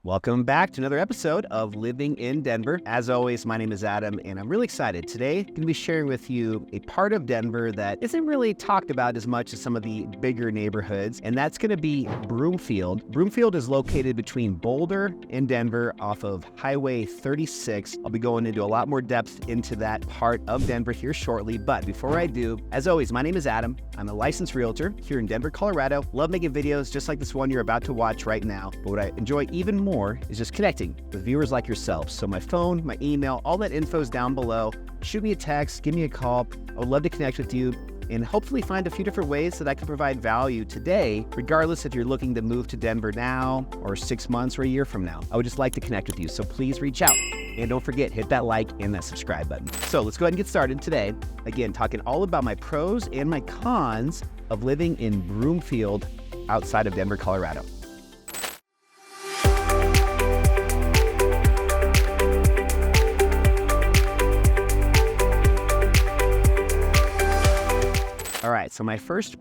Welcome back to another episode of Living in Denver. As always, my name is Adam, and I'm really excited. Today, I'm going to be sharing with you a part of Denver that isn't really talked about as much as some of the bigger neighborhoods, and that's going to be Broomfield. Broomfield is located between Boulder and Denver off of Highway 36. I'll be going into a lot more depth into that part of Denver here shortly, but before I do, as always, my name is Adam. I'm a licensed realtor here in Denver, Colorado. Love making videos just like this one you're about to watch right now, but what I enjoy even more is just connecting with viewers like yourself. So my phone, my email, all that info is down below. Shoot me a text, give me a call. I would love to connect with you and hopefully find a few different ways that I can provide value today, regardless if you're looking to move to Denver now or 6 months or a year from now. I would just like to connect with you, so please reach out. And don't forget, hit that like and that subscribe button. So let's go ahead and get started today. Again, talking all about my pros and my cons of living in Broomfield outside of Denver, Colorado. All right, so my first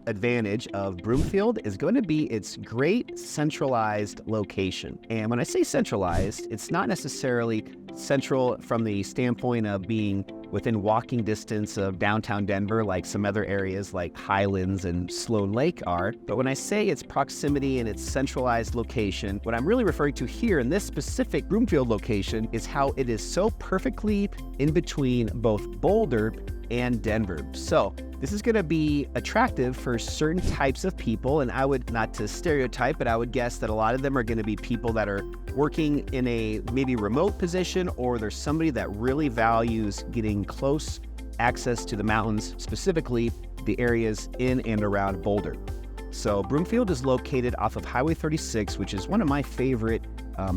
advantage of Broomfield is going to be its great centralized location. And when I say centralized, it's not necessarily central from the standpoint of being within walking distance of downtown Denver, like some other areas like Highlands and Sloan Lake are. But when I say its proximity and its centralized location, what I'm really referring to here in this specific Broomfield location is how it is so perfectly in between both Boulder and Denver. So this is going to be attractive for certain types of people, and I would, not to stereotype, but I would guess that a lot of them are going to be people that are working in a maybe remote position, or there's somebody that really values getting close access to the mountains, specifically the areas in and around Boulder. So Broomfield is located off of Highway 36, which is one of my favorite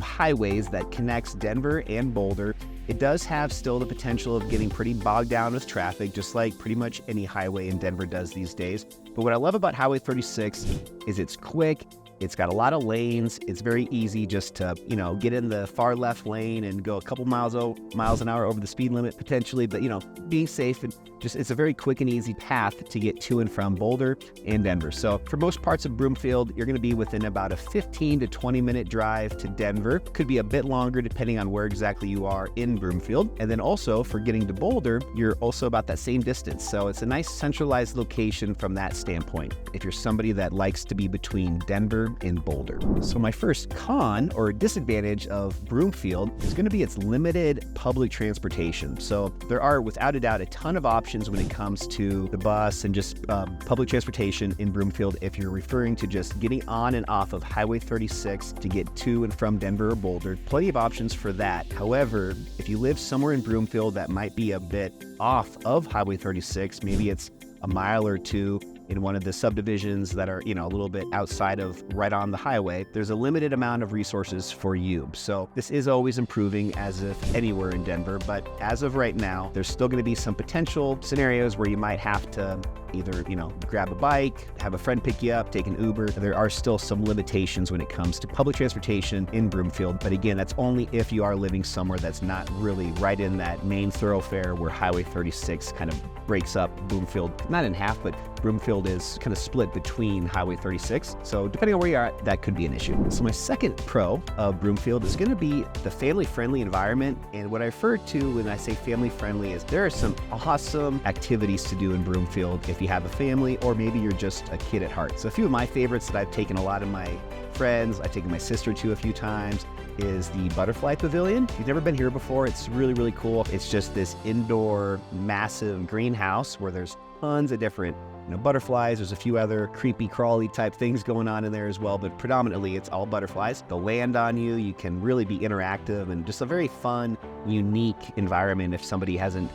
highways that connects Denver and Boulder. It does have still the potential of getting pretty bogged down with traffic, just like pretty much any highway in Denver does these days. But what I love about Highway 36 is it's quick. It's got a lot of lanes. It's very easy just to, get in the far left lane and go a couple miles an hour over the speed limit potentially, but, being safe and it's a very quick and easy path to get to and from Boulder and Denver. So for most parts of Broomfield, you're going to be within about a 15 to 20 minute drive to Denver. Could be a bit longer depending on where exactly you are in Broomfield. And then also for getting to Boulder, you're also about that same distance. So it's a nice centralized location from that standpoint, if you're somebody that likes to be between Denver and Boulder. So my first con or disadvantage of Broomfield is going to be its limited public transportation. So there are, without a doubt, a ton of options when it comes to the bus and just public transportation in Broomfield if you're referring to just getting on and off of Highway 36 to get to and from Denver or Boulder. Plenty of options for that. However, if you live somewhere in Broomfield that might be a bit off of Highway 36, maybe it's a mile or two in one of the subdivisions that are, a little bit outside of right on the highway, there's a limited amount of resources for you. So this is always improving as if anywhere in Denver, but as of right now, there's still going to be some potential scenarios where you might have to either, grab a bike, have a friend pick you up, take an Uber. There are still some limitations when it comes to public transportation in Broomfield. But again, that's only if you are living somewhere that's not really right in that main thoroughfare where Highway 36 kind of breaks up Broomfield, not in half, but Broomfield is kind of split between Highway 36. So depending on where you are, that could be an issue. So my second pro of Broomfield is going to be the family-friendly environment. And what I refer to when I say family-friendly is there are some awesome activities to do in Broomfield if you have a family or maybe you're just a kid at heart. So a few of my favorites that I've taken a lot of my friends, I've taken my sister to a few times, is the Butterfly Pavilion. If you've never been here before, it's really, really cool. It's just this indoor massive greenhouse where there's tons of different butterflies. There's a few other creepy crawly type things going on in there as well, but predominantly it's all butterflies. They'll land on you. You can really be interactive and just a very fun, unique environment. If somebody hasn't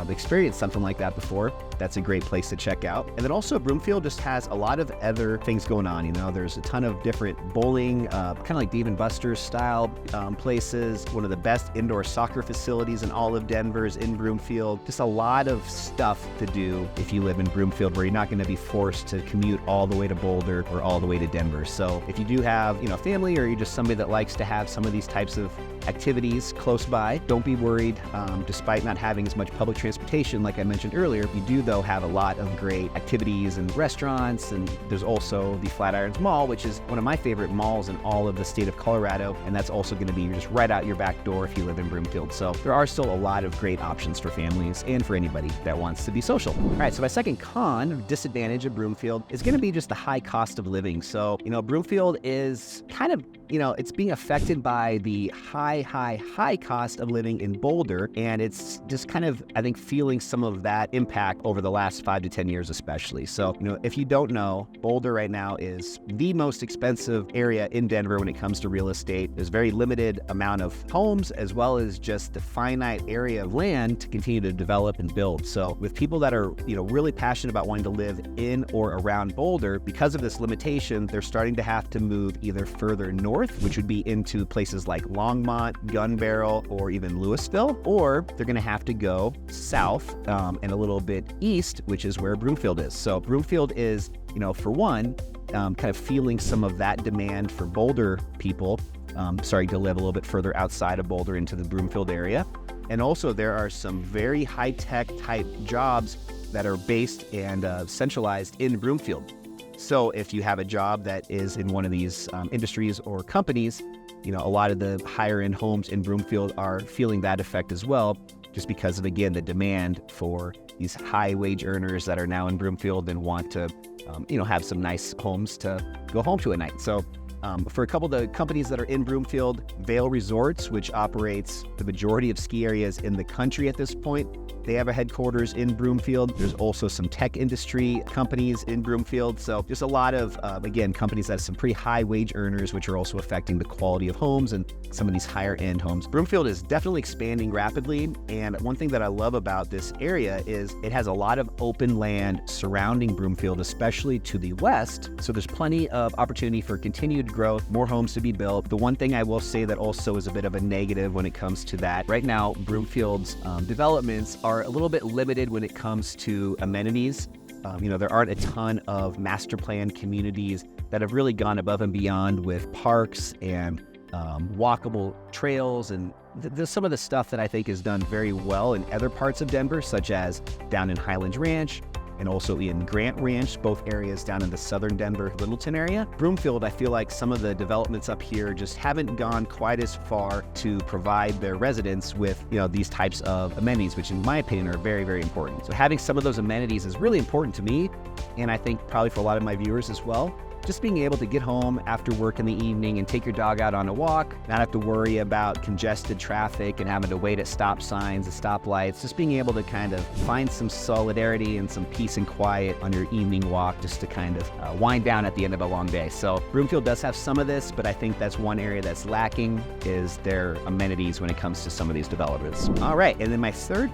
experienced something like that before, that's a great place to check out. And then also Broomfield just has a lot of other things going on. There's a ton of different bowling, kind of like Dave & Buster's style places. One of the best indoor soccer facilities in all of Denver is in Broomfield. Just a lot of stuff to do if you live in Broomfield, where you're not going to be forced to commute all the way to Boulder or all the way to Denver. So if you do have, family, or you're just somebody that likes to have some of these types of activities close by. Don't be worried, despite not having as much public transportation, like I mentioned earlier, you do though have a lot of great activities and restaurants, and there's also the Flatirons Mall, which is one of my favorite malls in all of the state of Colorado, and that's also going to be just right out your back door if you live in Broomfield. So there are still a lot of great options for families and for anybody that wants to be social. All right, so my second con or disadvantage of Broomfield is going to be just the high cost of living. So, Broomfield is kind of, it's being affected by the high cost of living in Boulder, and it's just kind of, I think, feeling some of that impact over the last 5 to 10 years especially. So, if you don't know, Boulder right now is the most expensive area in Denver when it comes to real estate. There's very limited amount of homes as well as just the finite area of land to continue to develop and build. So with people that are, really passionate about wanting to live in or around Boulder, because of this limitation, they're starting to have to move either further north, which would be into places like Longmont, Gun Barrel, or even Louisville, or they're going to have to go south and a little bit east, which is where Broomfield is. So Broomfield is, for one, kind of feeling some of that demand for Boulder people, starting to live a little bit further outside of Boulder into the Broomfield area. And also there are some very high-tech type jobs that are based and centralized in Broomfield. So if you have a job that is in one of these industries or companies, a lot of the higher end homes in Broomfield are feeling that effect as well, just because of, again, the demand for these high wage earners that are now in Broomfield and want to, have some nice homes to go home to at night. So for a couple of the companies that are in Broomfield, Vail Resorts, which operates the majority of ski areas in the country at this point, they have a headquarters in Broomfield. There's also some tech industry companies in Broomfield. So just a lot of, again, companies that have some pretty high wage earners, which are also affecting the quality of homes and some of these higher end homes. Broomfield is definitely expanding rapidly. And one thing that I love about this area is it has a lot of open land surrounding Broomfield, especially to the west. So there's plenty of opportunity for continued growth, more homes to be built. The one thing I will say that also is a bit of a negative when it comes to that, right now, Broomfield's developments are a little bit limited when it comes to amenities. There aren't a ton of master plan communities that have really gone above and beyond with parks and walkable trails and some of the stuff that I think is done very well in other parts of Denver, such as down in Highlands Ranch and also in Grant Ranch, both areas down in the southern Denver, Littleton area. Broomfield, I feel like some of the developments up here just haven't gone quite as far to provide their residents with, these types of amenities, which in my opinion are very, very important. So having some of those amenities is really important to me, and I think probably for a lot of my viewers as well. Just being able to get home after work in the evening and take your dog out on a walk, not have to worry about congested traffic and having to wait at stop signs and stoplights, just being able to kind of find some solidarity and some peace and quiet on your evening walk just to kind of wind down at the end of a long day. So Broomfield does have some of this, but I think that's one area that's lacking is their amenities when it comes to some of these developments. All right, and then my third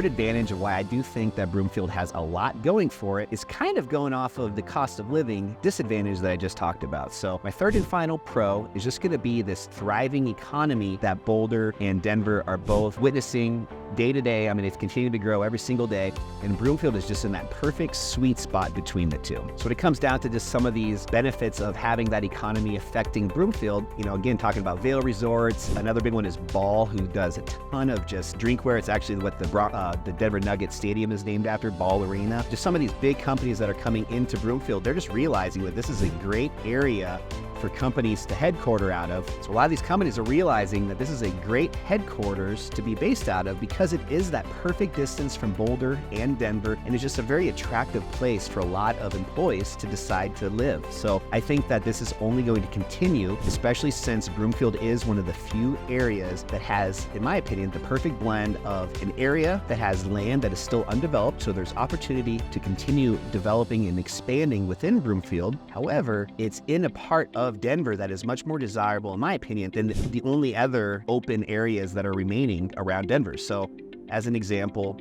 advantage of why I do think that Broomfield has a lot going for it is kind of going off of the cost of living disadvantage that I just talked about. So my third and final pro is just going to be this thriving economy that Boulder and Denver are both witnessing day to day. I mean, it's continuing to grow every single day, and Broomfield is just in that perfect sweet spot between the two. So when it comes down to just some of these benefits of having that economy affecting Broomfield, again, talking about Vail Resorts, another big one is Ball, who does a ton of just drinkware. It's actually what the Denver Nuggets Stadium is named after, Ball Arena. Just some of these big companies that are coming into Broomfield, they're just realizing that this is a great area for companies to headquarter out of. So a lot of these companies are realizing that this is a great headquarters to be based out of because it is that perfect distance from Boulder and Denver, and it's just a very attractive place for a lot of employees to decide to live. So I think that this is only going to continue, especially since Broomfield is one of the few areas that has, in my opinion, the perfect blend of an area that has land that is still undeveloped, so there's opportunity to continue developing and expanding within Broomfield. However, it's in a part of Denver that is much more desirable, in my opinion, than the only other open areas that are remaining around Denver. So as an example,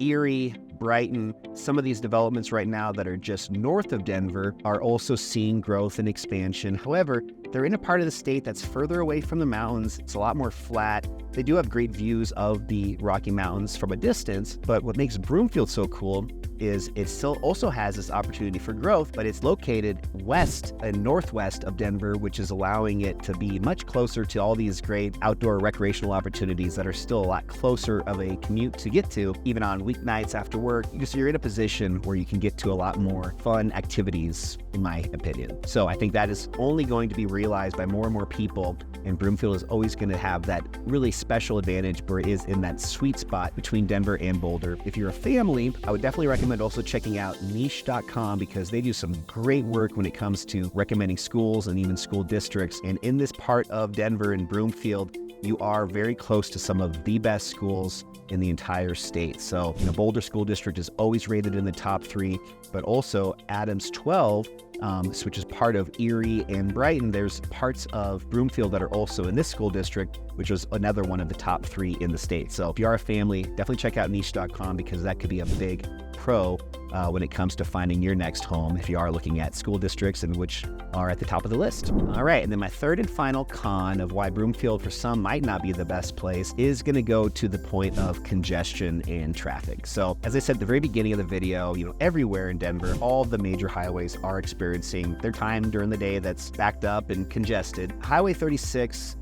Erie, Brighton, some of these developments right now that are just north of Denver are also seeing growth and expansion. However, they're in a part of the state that's further away from the mountains. It's a lot more flat. They do have great views of the Rocky Mountains from a distance, but what makes Broomfield so cool is it still also has this opportunity for growth, but it's located west and northwest of Denver, which is allowing it to be much closer to all these great outdoor recreational opportunities that are still a lot closer of a commute to get to, even on weeknights after work. So you're in a position where you can get to a lot more fun activities, in my opinion. So I think that is only going to be realized by more and more people, and Broomfield is always going to have that really special advantage where it is in that sweet spot between Denver and Boulder. If you're a family, I would definitely recommend also checking out niche.com because they do some great work when it comes to recommending schools and even school districts. And in this part of Denver and Broomfield, you are very close to some of the best schools in the entire state. So, Boulder School District is always rated in the top 3, but also Adams 12, which is part of Erie and Brighton. There's parts of Broomfield that are also in this school district, which was another one of the top 3 in the state. So if you are a family, definitely check out niche.com because that could be a big pro when it comes to finding your next home if you are looking at school districts and which are at the top of the list. All right, and then my third and final con of why Broomfield for some might not be the best place is going to go to the point of congestion and traffic. So as I said at the very beginning of the video, everywhere in Denver, all the major highways are experiencing their time during the day that's backed up and congested. Highway 36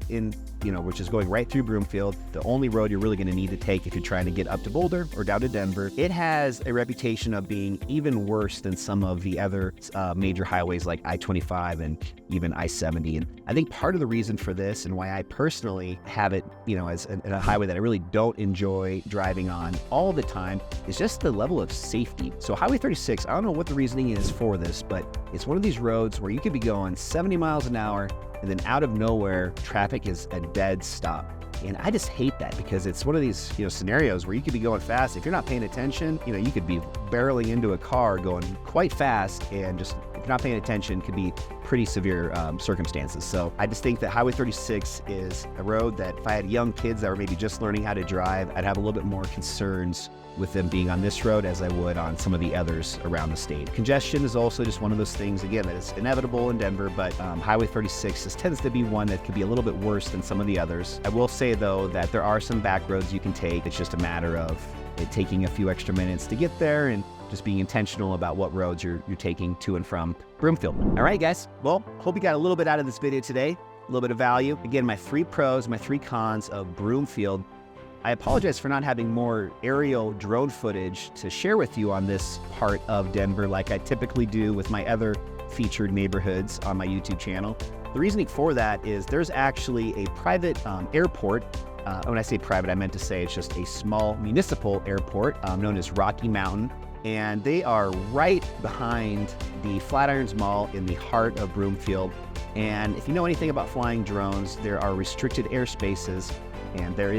which is going right through Broomfield, the only road you're really going to need to take if you're trying to get up to Boulder or down to Denver. It has a reputation of being even worse than some of the other major highways like I-25 and even I-70. And I think part of the reason for this and why I personally have it, as a highway that I really don't enjoy driving on all the time is just the level of safety. So Highway 36, I don't know what the reasoning is for this, but it's one of these roads where you could be going 70 miles an hour and then out of nowhere, traffic is a dead stop. And I just hate that because it's one of these, scenarios where you could be going fast. If you're not paying attention, you could be barreling into a car going quite fast and just, if you're not paying attention, could be pretty severe circumstances. So I just think that Highway 36 is a road that if I had young kids that were maybe just learning how to drive, I'd have a little bit more concerns with them being on this road as I would on some of the others around the state. Congestion is also just one of those things, again, that is inevitable in Denver, but Highway 36 just tends to be one that could be a little bit worse than some of the others. I will say, though, that there are some back roads you can take. It's just a matter of it taking a few extra minutes to get there and just being intentional about what roads you're taking to and from Broomfield. All right, guys. Well, hope you got a little bit out of this video today, a little bit of value. Again, my 3 pros, my 3 cons of Broomfield. I apologize for not having more aerial drone footage to share with you on this part of Denver like I typically do with my other featured neighborhoods on my YouTube channel. The reasoning for that is there's actually a private airport. When I say private, I meant to say it's just a small municipal airport known as Rocky Mountain. And they are right behind the Flatirons Mall in the heart of Broomfield. And if you know anything about flying drones, there are restricted airspaces, and there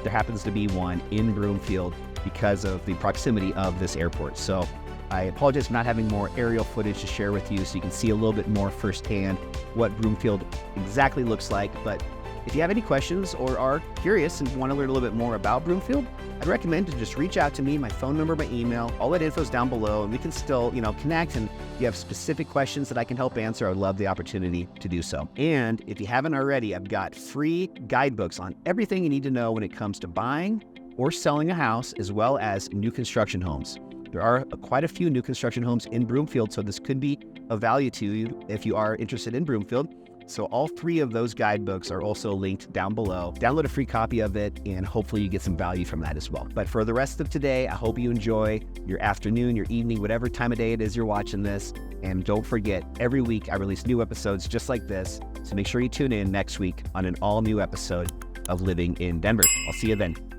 happens to be one in Broomfield because of the proximity of this airport. So I apologize for not having more aerial footage to share with you so you can see a little bit more firsthand what Broomfield exactly looks like. But if you have any questions or are curious and want to learn a little bit more about Broomfield, I'd recommend to just reach out to me, my phone number, my email, all that info's down below, and we can still, connect. And if you have specific questions that I can help answer, I'd love the opportunity to do so. And if you haven't already, I've got free guidebooks on everything you need to know when it comes to buying or selling a house, as well as new construction homes. There are quite a few new construction homes in Broomfield, so this could be of value to you if you are interested in Broomfield. So all 3 of those guidebooks are also linked down below. Download a free copy of it, and hopefully you get some value from that as well. But for the rest of today, I hope you enjoy your afternoon, your evening, whatever time of day it is you're watching this. And don't forget, every week I release new episodes just like this. So make sure you tune in next week on an all-new episode of Living in Denver. I'll see you then.